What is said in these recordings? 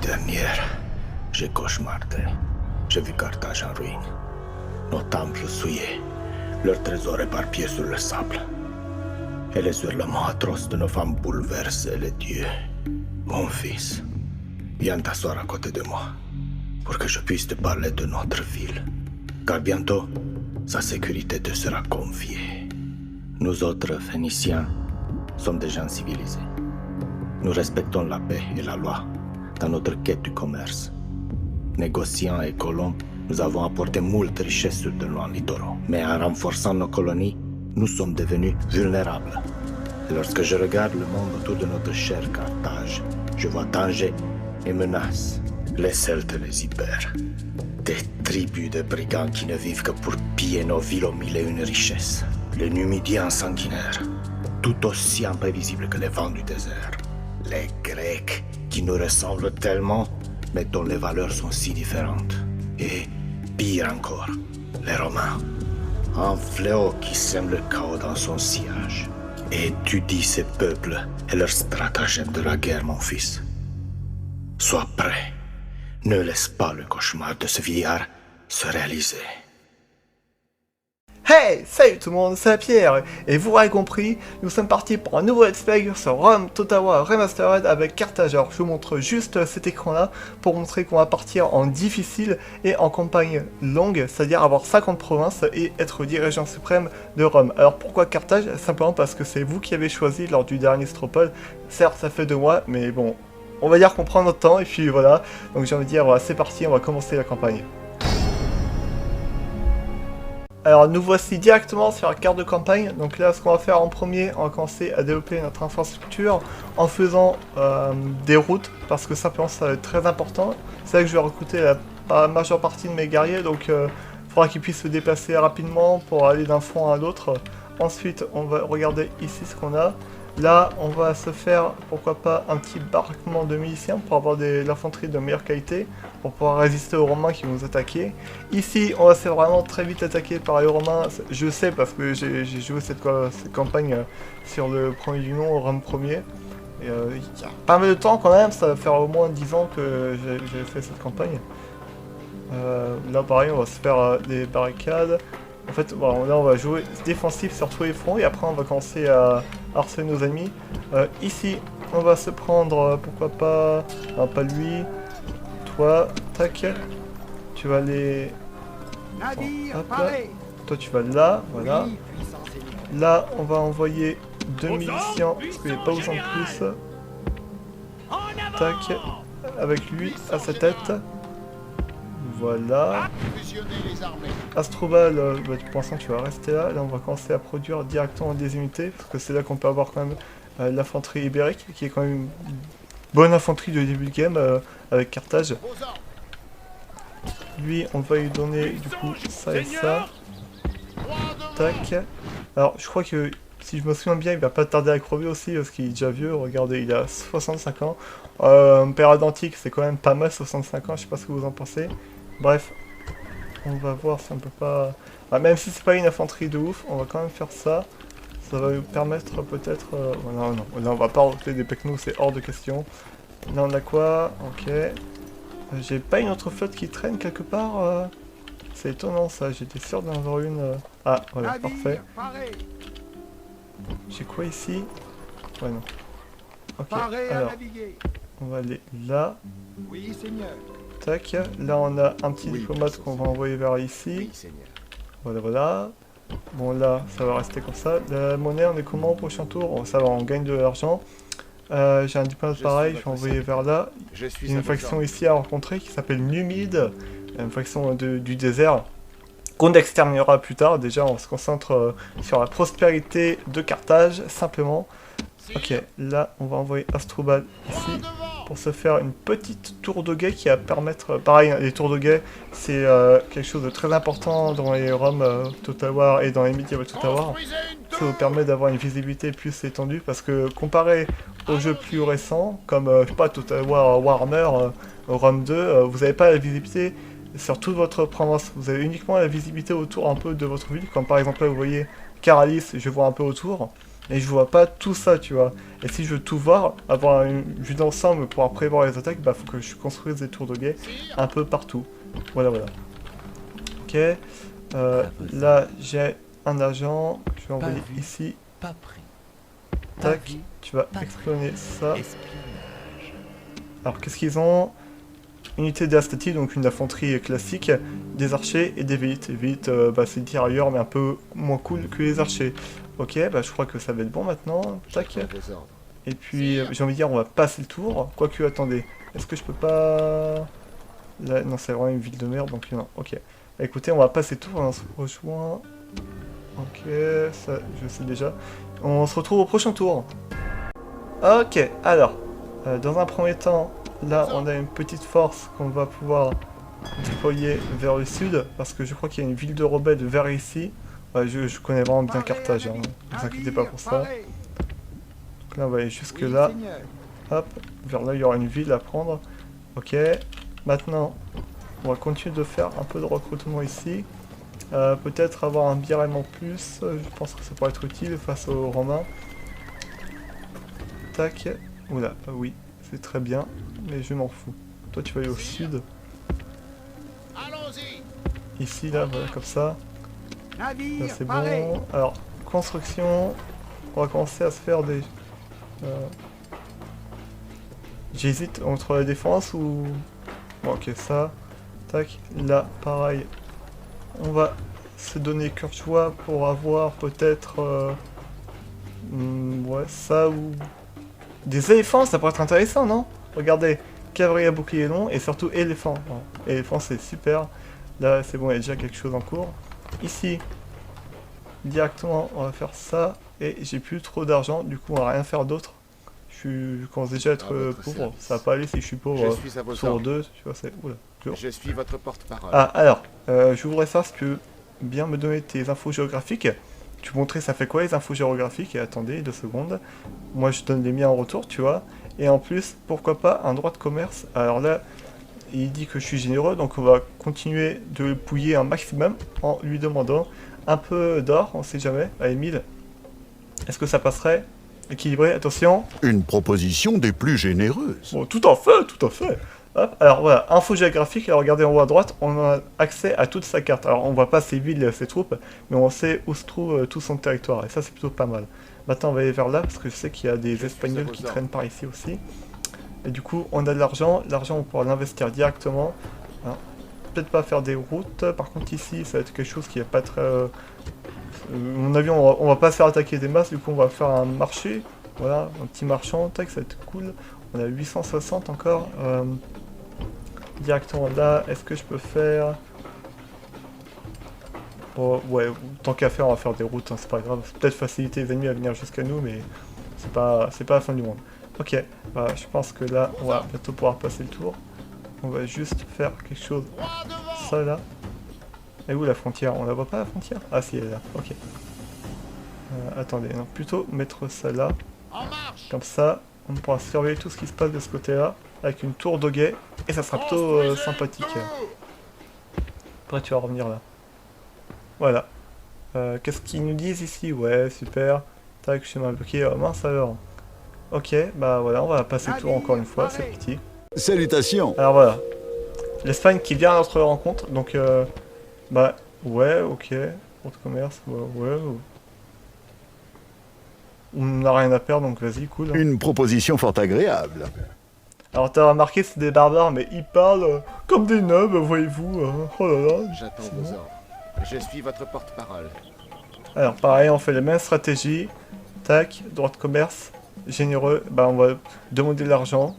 dernière, j'ai cauchemardé. J'ai vu Carthage en ruine. Nos temples souillés, leurs trésors éparpillés sur le sable. Et les hurlements atroces de nos femmes bouleversaient les dieux. Mon fils, viens t'asseoir à côté de moi, pour que je puisse te parler de notre ville. Car bientôt, sa sécurité te sera confiée. Nous autres Phéniciens sommes des gens civilisés. Nous respectons la paix et la loi dans notre quête du commerce. Négociants et colons, nous avons apporté moult richesses sur de loin littoraux. Mais en renforçant nos colonies, nous sommes devenus vulnérables. Et lorsque je regarde le monde autour de notre cher Carthage, je vois danger et menaces. Les Celtes et les Ibères. Des tribus de brigands qui ne vivent que pour piller nos villes aux mille et une richesses. Les Numidiens sanguinaires, tout aussi imprévisibles que les vents du désert. Les Grecs, qui nous ressemblent tellement, mais dont les valeurs sont si différentes. Et pire encore, les Romains. Un fléau qui sème le chaos dans son sillage. Et étudie ces peuples et leurs stratagèmes de la guerre, mon fils. Sois prêt. Ne laisse pas le cauchemar de ce vieillard se réaliser. Hey, salut tout le monde, c'est Pierre, et vous l'aurez compris, nous sommes partis pour un nouveau let's play sur Rome Total Remastered avec Carthage. Alors je vous montre juste cet écran là pour montrer qu'on va partir en difficile et en campagne longue, c'est-à-dire avoir 50 provinces et être dirigeant suprême de Rome. Alors pourquoi Carthage? Simplement parce que c'est vous qui avez choisi lors du dernier Stropole. Certes ça fait 2 mois, mais bon, on va dire qu'on prend notre temps et puis voilà. Donc j'ai envie de dire, voilà, c'est parti, on va commencer la campagne. Alors nous voici directement sur la carte de campagne. Donc là ce qu'on va faire en premier, on va commencer à développer notre infrastructure en faisant des routes, parce que simplement ça va être très important. C'est là que je vais recruter la majeure partie de mes guerriers, donc il faudra qu'ils puissent se déplacer rapidement pour aller d'un front à l'autre. Ensuite on va regarder ici ce qu'on a. Là on va se faire pourquoi pas un petit baraquement de miliciens pour avoir de l'infanterie de meilleure qualité, pour pouvoir résister aux Romains qui vont nous attaquer. Ici, on va se faire vraiment très vite attaquer par les Romains. Je sais parce que j'ai joué cette campagne sur le premier du nom, Rome 1er. Il y a pas mal de temps quand même, ça va faire au moins 10 ans que j'ai fait cette campagne. Là pareil, on va se faire des barricades. En fait, bon, là on va jouer défensif sur tous les fronts et après on va commencer à harceler nos ennemis. Ici, on va se prendre, pourquoi pas, non, pas lui. Toi, tac, tu vas aller... Bon, hop, là. Toi tu vas là, voilà. Là on va envoyer 2 miliciens, parce qu'il n'y a pas besoin de plus. Tac, avec lui à sa tête. Voilà. Astroval, pour l'instant tu vas rester là. Là on va commencer à produire directement des unités, parce que c'est là qu'on peut avoir quand même l'infanterie ibérique, qui est quand même une bonne infanterie de début de game avec Carthage. Lui, on va lui donner du coup ça et ça. Tac. Alors, je crois que si je me souviens bien, il va pas tarder à crever aussi parce qu'il est déjà vieux. Regardez, il a 65 ans. Période antique, c'est quand même pas mal 65 ans. Je sais pas ce que vous en pensez. Bref, on va voir si on peut pas. Ah, même si c'est pas une infanterie de ouf, on va quand même faire ça. Ça va nous permettre peut-être... non, non, là on va pas recruter des pecnos, c'est hors de question. Là on a quoi? Ok. J'ai pas une autre flotte qui traîne quelque part C'est étonnant ça, j'étais sûr d'en avoir une... Ah, voilà, parfait. J'ai quoi ici? Ouais, non. Ok, alors, on va aller là. Tac, là on a un petit diplomate qu'on va envoyer vers ici. Voilà, voilà. Bon là, ça va rester comme ça. La monnaie, on est comment au prochain tour? Oh, ça va, on gagne de l'argent. J'ai un diplomate pareil, je vais envoyer vers là. Il y a une faction ici à rencontrer qui s'appelle Numide, une faction du désert qu'on exterminera plus tard. Déjà, on se concentre sur la prospérité de Carthage, simplement. Ok, là, on va envoyer Astroubal ici pour se faire une petite tour de guet qui va permettre... pareil, les tours de guet, c'est quelque chose de très important dans les Rome Total War et dans les Medieval Total War. Ça vous permet d'avoir une visibilité plus étendue parce que comparé aux jeux plus récents, comme, je sais pas, Total War Warhammer, Rome 2, vous n'avez pas la visibilité sur toute votre province. Vous avez uniquement la visibilité autour un peu de votre ville, comme par exemple là vous voyez Caralis, je vois un peu autour. mais je vois pas tout ça, tu vois. Et si je veux tout voir, avoir une vue d'ensemble pour prévoir les attaques, bah faut que je construise des tours de guet un peu partout. Voilà, voilà. Ok. Là, j'ai un agent. Je vais envoyer ici. Pas pris. Tac. Tu vas explorer ça. Alors, qu'est-ce qu'ils ont? Unité d'astatie, donc une infanterie classique, des archers et des vélites. Les vélites, bah, c'est des tirailleurs, mais un peu moins cool que les archers. Ok, bah je crois que ça va être bon maintenant. Tac. Et puis, j'ai envie de dire, on va passer le tour. Quoique, attendez, est-ce que je peux pas... Là, non, c'est vraiment une ville de merde, donc non. Ok. Bah, écoutez, on va passer le tour, on se rejoint. Ok, ça, je sais déjà. On se retrouve au prochain tour. Ok, alors, dans un premier temps, là, on a une petite force qu'on va pouvoir déployer vers le sud, parce que je crois qu'il y a une ville de rebelles vers ici. Ouais, je connais vraiment bien Carthage, hein, ne vous inquiétez pas pour ça. Donc là, on va aller jusque là. Hop, vers là, il y aura une ville à prendre. Ok, maintenant, on va continuer de faire un peu de recrutement ici. Peut-être avoir un birem en plus, je pense que ça pourrait être utile face aux Romains. Tac, oula, oui, c'est très bien, mais je m'en fous. Toi, tu vas aller au sud. Ici, là, voilà, comme ça. Là, c'est bon. Alors, construction, on va commencer à se faire des... J'hésite entre la défense ou... Bon, ok, ça. Tac, là, pareil. On va se donner courtois pour avoir peut-être... ouais, ça ou... Des éléphants, ça pourrait être intéressant, non? Regardez, cavalier à bouclier long et surtout éléphant. Bon, éléphant, c'est super. Là, c'est bon, il y a déjà quelque chose en cours. Ici, directement, on va faire ça. Et j'ai plus trop d'argent, du coup, on va rien faire d'autre. Je commence déjà à être pauvre. Ça va pas aller si je suis pauvre sur 2. Tu vois, c'est... Oula, je suis votre porte-parole. Ah, alors, je voudrais savoir si tu peux bien me donner tes infos géographiques. Tu montrais ça fait quoi les infos géographiques? Et attendez 2 secondes. Moi je donne les miens en retour, tu vois. Et en plus, pourquoi pas un droit de commerce. Alors là, il dit que je suis généreux, donc on va continuer de le pouiller un maximum en lui demandant un peu d'or, on sait jamais. Allez, 1000. Est-ce que ça passerait? Équilibré, attention. Une proposition des plus généreuses. Bon, tout à fait, tout à fait. Hop, alors voilà, info géographique, alors regardez en haut à droite, on a accès à toute sa carte. Alors on voit pas ses villes, ses troupes, mais on sait où se trouve tout son territoire, et ça c'est plutôt pas mal. Maintenant on va aller vers là, parce que je sais qu'il y a des Espagnols qui traînent par ici aussi. Et du coup, on a de l'argent on pourra l'investir directement. Hein. Peut-être pas faire des routes, par contre ici, ça va être quelque chose qui est pas très... à mon avis, on va pas se faire attaquer des masses, du coup on va faire un marché. Voilà, un petit marchand, tac, ça va être cool. On a 860 encore. Directement là, est-ce que je peux faire... Oh, ouais, tant qu'à faire, on va faire des routes, hein, c'est pas grave. Peut-être faciliter les ennemis à venir jusqu'à nous, mais c'est pas la fin du monde. Ok, bah, je pense que là, on va bientôt pouvoir passer le tour. On va juste faire quelque chose. Ça là. Et où la frontière? On la voit pas la frontière? Ah si, elle est là, ok. Attendez, non, plutôt mettre ça là. Comme ça, on pourra surveiller tout ce qui se passe de ce côté-là, avec une tour de guet, et ça sera plutôt sympathique. Après, tu vas revenir là. Voilà. Qu'est-ce qu'ils nous disent ici? Ouais, super. Tac, je suis mal bloqué. Oh, mince alors. Ok, bah voilà, on va passer le tour encore une fois, c'est parti. Salutations. Alors voilà. L'Espagne qui vient à notre rencontre, donc bah ouais, ok. Pour de commerce, ouais. On n'a rien à perdre, donc vas-y, cool. Hein. Une proposition fort agréable. Alors t'as remarqué, c'est des barbares, mais ils parlent comme des nobles, voyez-vous. Oh là là. J'attends vos ordres. Je suis votre porte-parole. Alors pareil, on fait la même stratégie. Tac, droit de commerce, généreux. Bah on va demander de l'argent.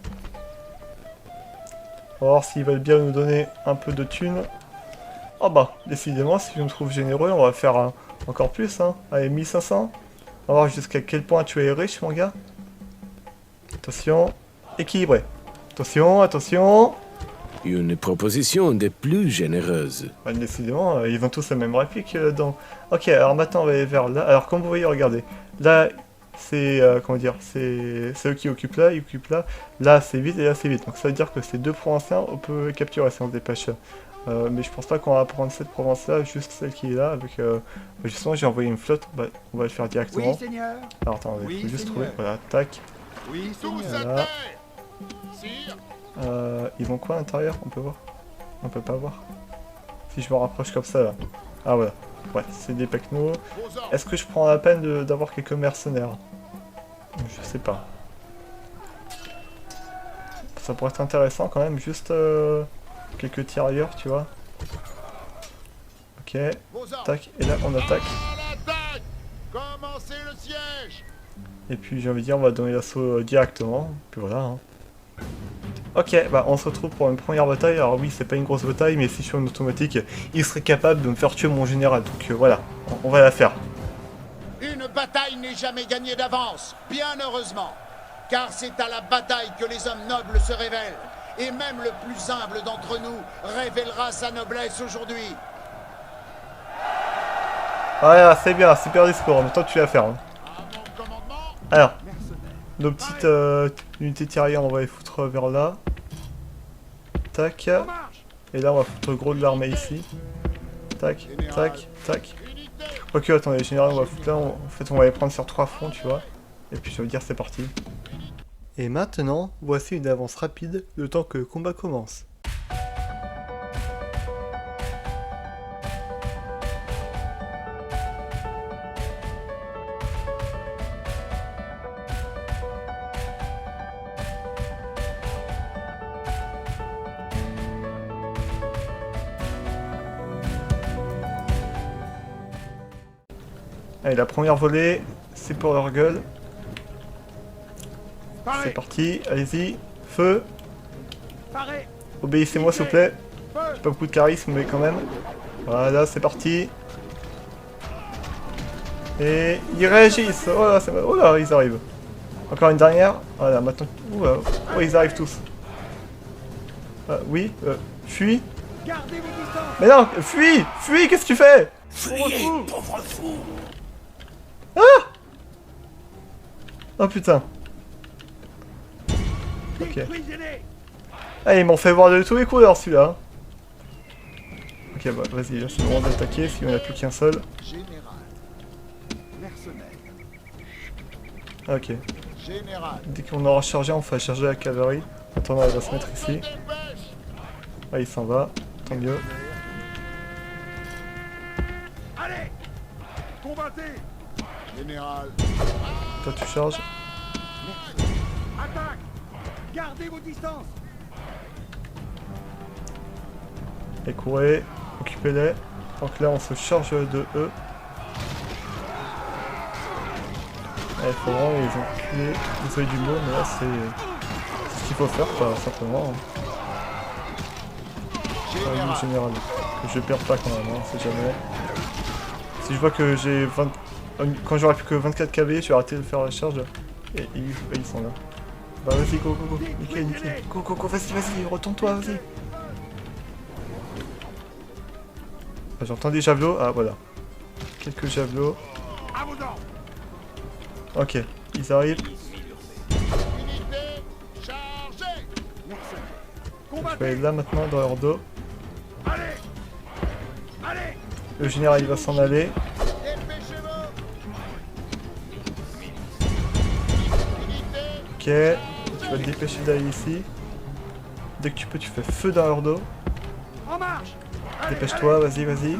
On va voir s'ils veulent bien nous donner un peu de thunes. Oh bah, décidément, si je me trouve généreux, on va faire encore plus. Hein. Allez, 1500. On va voir jusqu'à quel point tu es riche, mon gars. Attention, équilibré. Attention, attention. Une proposition des plus généreuses. Bah, décidément, ils ont tous la même réplique là-dedans. Ok, alors maintenant on va aller vers là. Alors comme vous voyez, regardez. Là, c'est comment dire, c'est eux qui occupent là, ils occupent là. Là c'est vide et là c'est vide. Donc ça veut dire que ces deux provinciens on peut les capturer si on se dépêche. Mais je pense pas qu'on va prendre cette province là, juste celle qui est là. Avec justement j'ai envoyé une flotte, on va le faire directement. Oui, Seigneur. Alors attends, il faut juste Seigneur. trouver. Voilà, tac. Oui, Seigneur. Voilà. Ils ont quoi à l'intérieur? On peut voir? On peut pas voir. Si je me rapproche comme ça là. Ah voilà. Ouais, c'est des pecnos. Est-ce que je prends la peine d'avoir quelques mercenaires? Je sais pas. Ça pourrait être intéressant quand même, juste quelques tirailleurs, tu vois. Ok. Tac, et là on attaque. Commencez le siège. Et puis j'ai envie de dire, on va donner l'assaut directement. Puis voilà. Hein. Ok, bah on se retrouve pour une première bataille. Alors oui, c'est pas une grosse bataille, mais si je suis en automatique, il serait capable de me faire tuer mon général. Donc voilà, on va la faire. Une bataille n'est jamais gagnée d'avance, bien heureusement. Car c'est à la bataille que les hommes nobles se révèlent. Et même le plus humble d'entre nous révélera sa noblesse aujourd'hui. Voilà, c'est bien, super discours. Maintenant tu vas faire. Hein. À mon commandement. Alors, nos petites unités tirailleurs, on va les foutre vers là. Tac. Et là, on va foutre le gros de l'armée ici. Tac, tac, tac. Ok, attendez, général, on va foutre là. En fait, on va les prendre sur 3 fronts, tu vois. Et puis, je veux dire, c'est parti. Et maintenant, voici une avance rapide, le temps que le combat commence. Allez, la première volée, c'est pour leur gueule. C'est parti, allez-y, feu. Obéissez-moi s'il vous plaît. J'ai pas beaucoup de charisme, mais quand même. Voilà, c'est parti. Et ils réagissent. Oh là, oh là, ils arrivent. Encore une dernière. Voilà, maintenant. Oh, ils arrivent tous. Oui, fuis. Mais non, fuis, fuis, qu'est-ce que tu fais? Fuyez, pauvre fou! Ah! Oh putain. Ok. Ah, ils m'ont fait voir de tous les couleurs celui-là. Ok, bah vas-y, là c'est le moment d'attaquer s'il n'y en a plus qu'un seul. Général. Mercenaire. Ok. Général. Dès qu'on aura chargé, on va charger la cavalerie. Attends, elle va se mettre ici. Ah, il s'en va. Tant mieux. Allez, combattez. Général. Toi, tu charges. Attaque. Gardez vos distances. Et courez. Occupez-les. Donc là, on se charge de eux. Il faut vraiment les enculer. Désolé du mot, mais là, c'est ce qu'il faut faire, quoi, simplement. Le général. Que je perds pas quand même, hein, c'est jamais. Si je vois que j'ai 20... Quand j'aurai plus que 24 kV, je vais arrêter de faire la charge. Et ils sont là. Bah vas-y, go, go, go. Nickel, nickel. Go, go, go, vas-y, vas-y, retourne-toi, vas-y. Ah, j'entends des javelots. Ah, voilà. Quelques javelots. Ok, ils arrivent. Unité chargée. Je vais aller là maintenant, dans leur dos. Allez. Allez. Le général, il va s'en aller. Ok, tu vas te dépêcher d'aller ici. Dès que tu peux, tu fais feu dans leur dos. En marche. Dépêche-toi, vas-y, vas-y.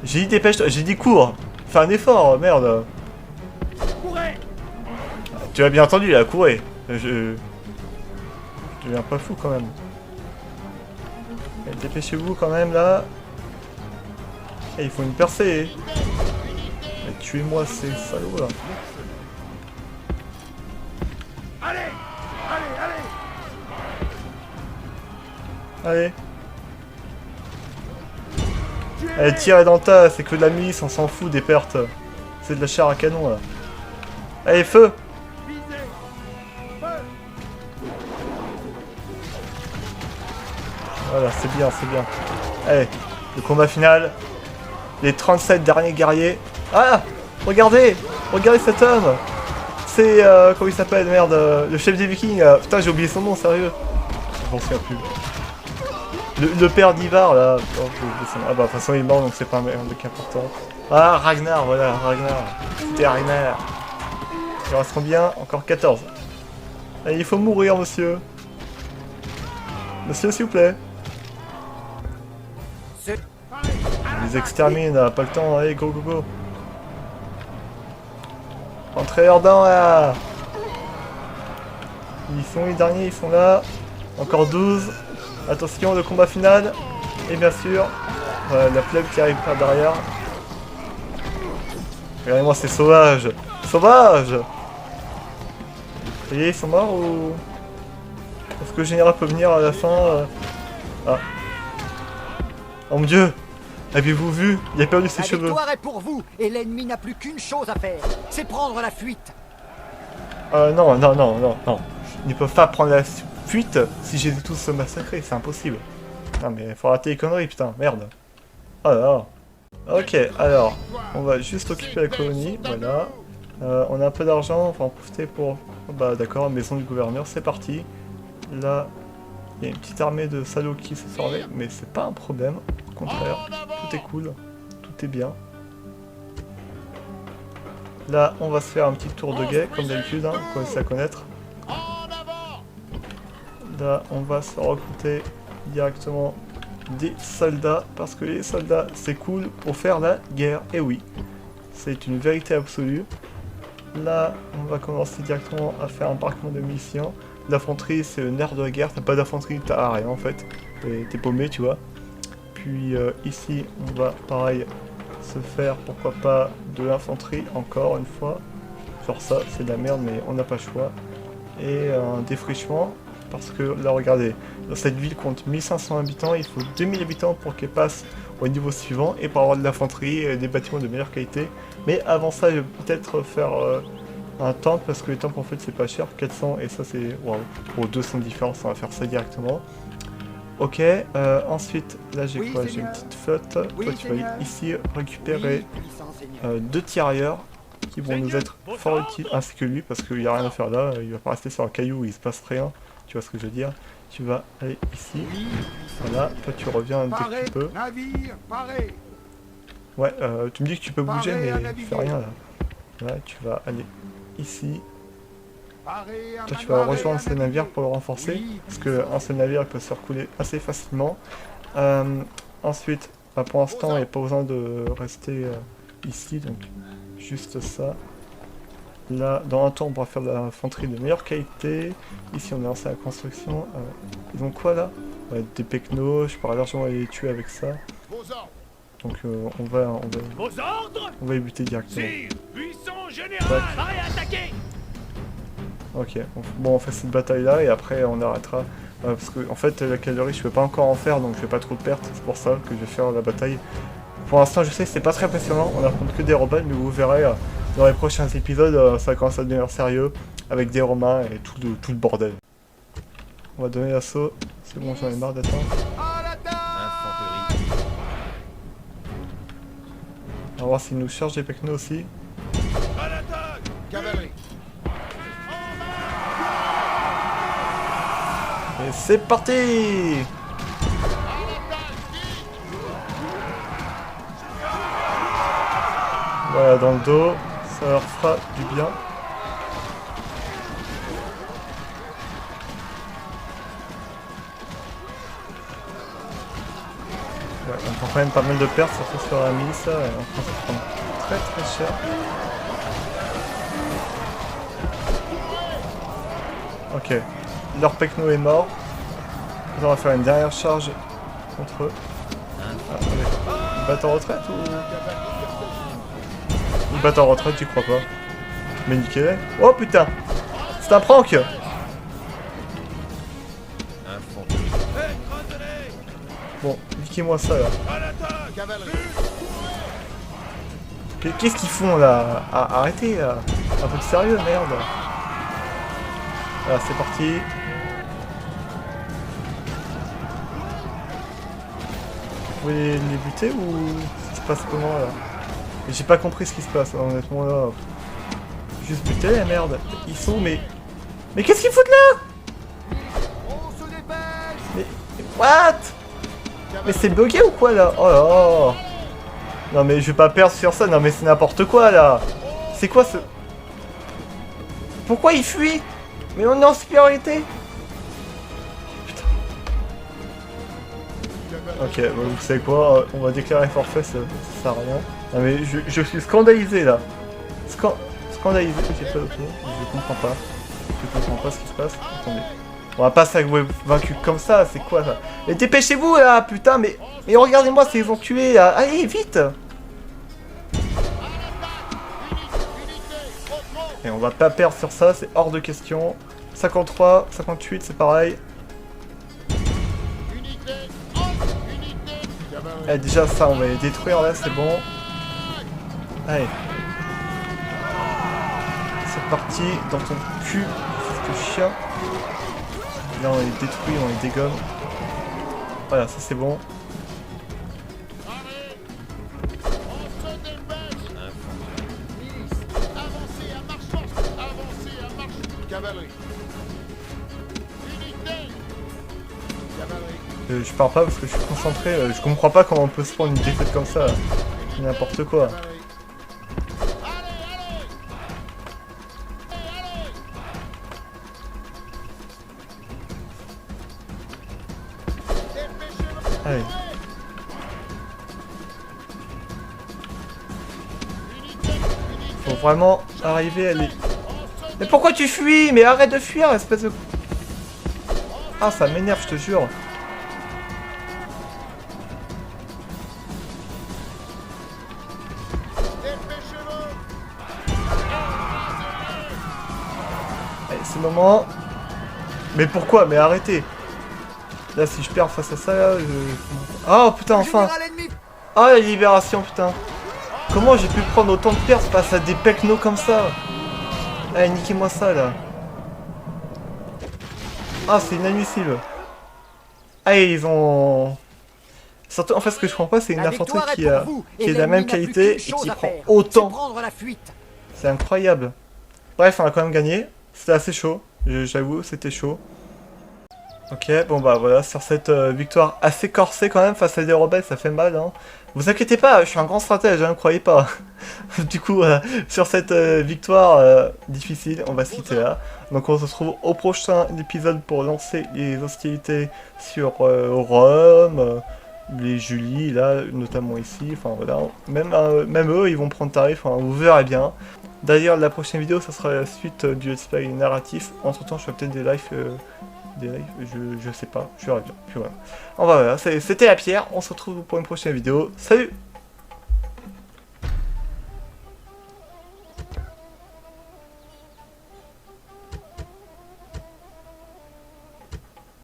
J'ai dit dépêche-toi, j'ai dit cours. Fais un effort, merde. Courez. Tu as bien entendu, là, courez. Je deviens pas fou quand même. Allez, dépêchez-vous quand même là. Et il faut une percée. Mais tuez-moi ces salauds là. Allez. Allez, allez. Allez. Allez, tire dans le tas, c'est que de la milice, on s'en fout des pertes. C'est de la chair à canon là. Allez, feu! Voilà, c'est bien, c'est bien. Allez, le combat final. Les 37 derniers guerriers. Ah! Regardez! Regardez cet homme. C'est, comment il s'appelle, merde, le chef des Vikings. Putain, j'ai oublié son nom, sérieux. Je m'en souviens plus. Le père d'Ivar, là. Oh, j'ai oublié son nom. Ah bah, de toute façon, il est mort, donc c'est pas un mec important. Ah, Ragnar, voilà, Ragnar. C'était Ragnar. Il en reste combien? Encore 14. Allez, il faut mourir, monsieur. Monsieur, s'il vous plaît. On les extermine, on a pas le temps. Allez, go, go, go. Entrez dedans, là. Ils sont les derniers, ils sont là. Encore 12. Attention, le combat final. Et bien sûr, la plèbe qui arrive par derrière. Regardez-moi, c'est sauvage. Sauvage. Et ils sont morts ou... Est-ce que le général peut venir à la fin Ah. Oh mon dieu. Avez-vous vu? Il a perdu ses cheveux. La victoire est pour vous, et l'ennemi n'a plus qu'une chose à faire, c'est prendre la fuite. Non. Ils ne peuvent pas prendre la fuite si j'ai tous massacrés, c'est impossible. Non mais faut arrêter les conneries, putain, merde. Oh là là. Ok, alors, on va juste occuper la colonie, voilà. On a un peu d'argent, on va en profiter pour... Bah d'accord, maison du gouverneur, c'est parti. Là, il y a une petite armée de salauds qui se servait, mais c'est pas un problème. Au contraire, tout est cool, tout est bien. Là, on va se faire un petit tour de guet, comme d'habitude, hein, vous commencez à connaître. Là, on va se recruter directement des soldats, parce que les soldats, c'est cool pour faire la guerre. Et oui, c'est une vérité absolue. Là, on va commencer directement à faire un parcours de munitions. L'infanterie, c'est le nerf de la guerre. T'as pas d'infanterie, t'as rien en fait. T'es paumé, tu vois. Puis ici, on va pareil se faire, pourquoi pas, de l'infanterie encore une fois. Genre ça, c'est de la merde, mais on n'a pas le choix. Et un défrichement, parce que là, regardez, cette ville compte 1500 habitants, il faut 2000 habitants pour qu'elle passe au niveau suivant, et pour avoir de l'infanterie et des bâtiments de meilleure qualité. Mais avant ça, je vais peut-être faire un temple, parce que les temples en fait c'est pas cher, 400, et ça c'est, waouh, pour 200 de différence, on va faire ça directement. Ok, ensuite, là j'ai quoi? J'ai une petite flotte. Toi tu vas ici récupérer 2 tirailleurs qui vont nous être fort utiles, ainsi que lui, parce qu'il n'y a rien à faire là, il va pas rester sur un caillou où il se passe rien, tu vois ce que je veux dire. Tu vas aller ici, voilà, toi tu reviens dès que tu peux. Ouais, tu me dis que tu peux bouger, mais tu fais rien là. Là, tu vas aller ici. Toi, tu vas rejoindre ce navire pour le renforcer, parce qu'un seul navire il peut se faire couler assez facilement. Ensuite, bah, pour l'instant, il n'y a pas besoin de rester ici, donc juste ça. Là, dans un temps, on pourra faire de l'infanterie de meilleure qualité. Ici, on est lancé à la construction. Ils ont quoi là? Ouais, des pecnos, je pourrais largement aller les tuer avec ça. Donc on va les buter directement. Ok, bon on fait cette bataille là et après on arrêtera. Parce que en fait la cavalerie je peux pas encore en faire, donc je fais pas trop de pertes, c'est pour ça que je vais faire la bataille. Pour l'instant je sais que c'est pas très impressionnant, on affronte que des Romains, mais vous verrez dans les prochains épisodes ça commence à devenir sérieux avec des Romains et tout le bordel. On va donner l'assaut, c'est bon j'en ai marre d'attendre. On va voir s'il nous charge des pecnos aussi. Et c'est parti! Voilà, dans le dos, ça leur fera du bien. Ouais, on prend quand même pas mal de pertes, surtout sur la milice, et on pense se prendre très cher. Ok, leur pecno est mort. On va faire une dernière charge contre eux. Ils battent en retraite ou... Ils battent en retraite, j'y crois pas. Mais nickel. Oh putain! C'est un prank! Bon, niquez-moi ça là. Qu'est-ce qu'ils font là? Arrêtez là. Un peu de sérieux, merde. Voilà, c'est parti. Vous pouvez les buter ou ça se passe comment là? J'ai pas compris ce qui se passe, honnêtement là. juste buter la merde. Ils sont, mais... Mais qu'est-ce qu'ils foutent là? Mais what? Mais c'est bugué ou quoi là? Oh là. Non mais je vais pas perdre sur ça, non mais c'est n'importe quoi là. C'est quoi ce... Pourquoi il fuit? Mais on est en supériorité. Putain. Ok, bon, vous savez quoi? On va déclarer forfait, ça sert à rien. Non mais je suis scandalisé là. Scandalisé. Ok, pas ok. Je comprends pas. Je comprends pas ce qui se passe. Attendez. On va pas s'avouer vaincu comme ça, c'est quoi ça? Mais dépêchez-vous là, putain, mais regardez-moi ces enculés là. Allez, vite! Et on va pas perdre sur ça, c'est hors de question. 53, 58, c'est pareil. Eh, déjà ça, on va les détruire là, c'est bon. Allez. C'est parti, dans ton cul, ce chien. Là on les détruit, on les dégomme. Voilà, ça c'est bon. Je pars pas parce que je suis concentré, je comprends pas comment on peut se prendre une défaite comme ça. N'importe quoi. Allez. Faut vraiment arriver à les... Mais pourquoi tu fuis? Mais arrête de fuir, espèce de... Ah, ça m'énerve, je te jure. Allez, c'est le moment. Mais pourquoi? Mais arrêtez. Là, si je perds face à ça, là, oh putain, enfin. Ah, la libération, putain. Comment j'ai pu prendre autant de pertes face à des pecnos comme ça? Allez, niquez-moi ça, là. Ah, c'est inadmissible. Allez, ils ont... Surtout, en fait, ce que je comprends pas, c'est une infanterie qui est de la même qualité et qui prend autant. C'est incroyable. Bref, on a quand même gagné. C'était assez chaud. J'avoue, c'était chaud. Ok, bon bah voilà, sur cette victoire assez corsée quand même face à des rebelles, ça fait mal, hein. Vous inquiétez pas, je suis un grand stratège, hein, croyez pas. Du coup, sur cette victoire difficile, on va se quitter là. Donc on se retrouve au prochain épisode pour lancer les hostilités sur Rome, les Julie, là, notamment ici, enfin voilà. Même eux, ils vont prendre tarif, enfin, vous verrez bien. D'ailleurs, la prochaine vidéo, ça sera la suite du let's play narratif. Entre temps, je ferai peut-être des lives... je sais pas, je verrai bien. Puis voilà. Voilà, c'était la pierre, on se retrouve pour une prochaine vidéo. Salut!